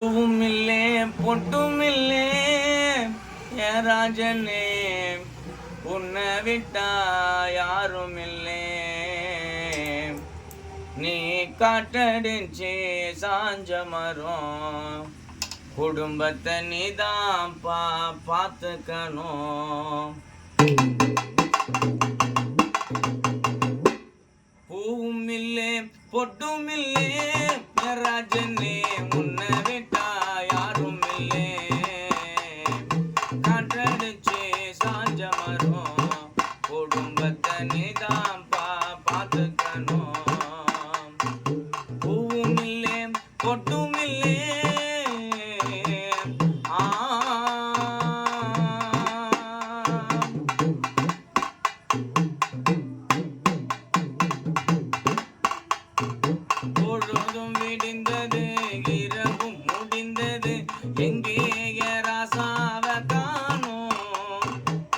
பூவுமில்லே பொட்டுமில்லே என் ராஜனே, உன்னை விட்டா யாரும் இல்லே. நீ காட்டடிச்சு சாஞ்ச மரம், குடும்பத்தை நீதான் பார்த்துக்கணும். பூவும் இல்லே பொட்டும் இல்லே என் ராஜனே, உன்னை விட்டா யாரும் இல்லே. காற்றடிச்சு சாஞ்ச மரம், குடும்பத்தை நீதான் பார்த்துக்கணும். பூவும் இல்லே பொட்டும் இல்லே பொழுதும் விடிந்தது, இரவும் முடிந்தது, எங்கே ராசாவ காணோம்.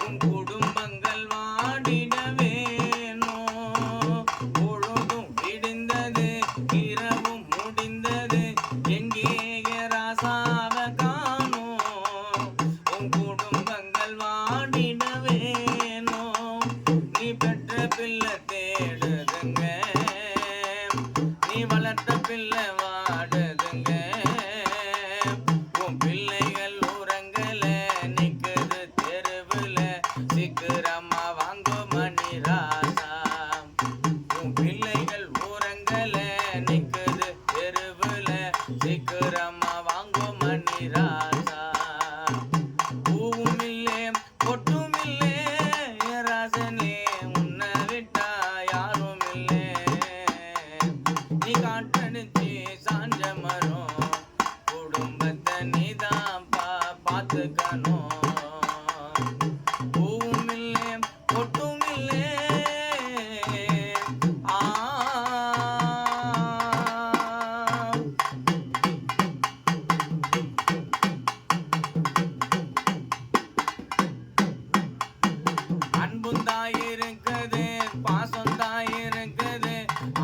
உன் குடும்பங்கள் வாடிட வேணும். பொழுதும் விடிந்தது, இரவும் முடிந்தது, எங்கே ராசாவ காணோம். உன் குடும்பங்கள் வாடிட வேணும். நீ பெற்ற பிள்ளை தேடுதுங்க, நீ வளர்த்த பிள்ளை வாடுதுங்க. உன் பிள்ளைகள் உரங்கல நிக்குது தெருவுல, சீக்கிரமா வாங்கோ மணி ராசா. உன் பிள்ளைகள் உரங்கல நிக்குது தெருவுல, சீக்கிரமா வாங்கோ மணி ராசா. பூவும் இல்லே பொட்டும் இல்லே என் ராசனே, உன்னை விட்டா யாரும் இல்லே. நீ காட்டடிச்சு சாஞ்ச மரம், குடும்பத்தை நீதான் பார்த்துக்கணும். பூவும் இல்லே பொட்டும் இல்லே அன்பும் தாயிருக்குது, பாசம் தாயிருக்குது,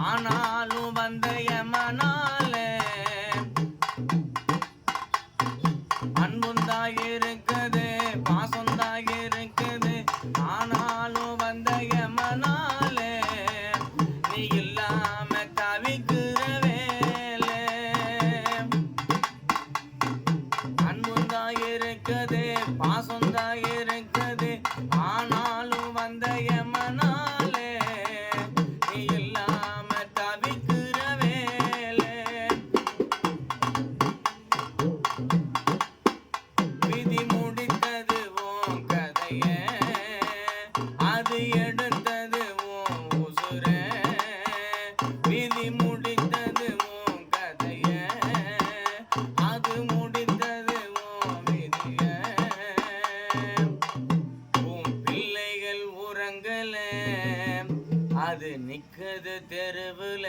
ஆனாலும் வந்த எமனால. அன்பும் தாயிருக்குது, பாசம் தாயிருக்குது, ஆனாலும் வந்த எமனால. நீ இல்லாம தவிக்கிற வேலை. அன்பும் தாயிருக்குது, பாசம் தாயிருக்குது, ஆனாலும் வந்த எமனால. நீ இல்லாம தவிக்கிற வேலை. விதி முடித்தது உன் கதைய, அது எடுத்தது உன் உசுர. விதி முடித்தது உன் கதைய, அது முடித்தது உன் விதிய. உன் பிள்ளைகள் உரங்கல, அது நிக்குது தெருவுல,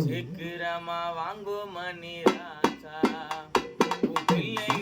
சீக்கிரமா வாங்கோ மணி ராசா. உன் பிள்ளைகள்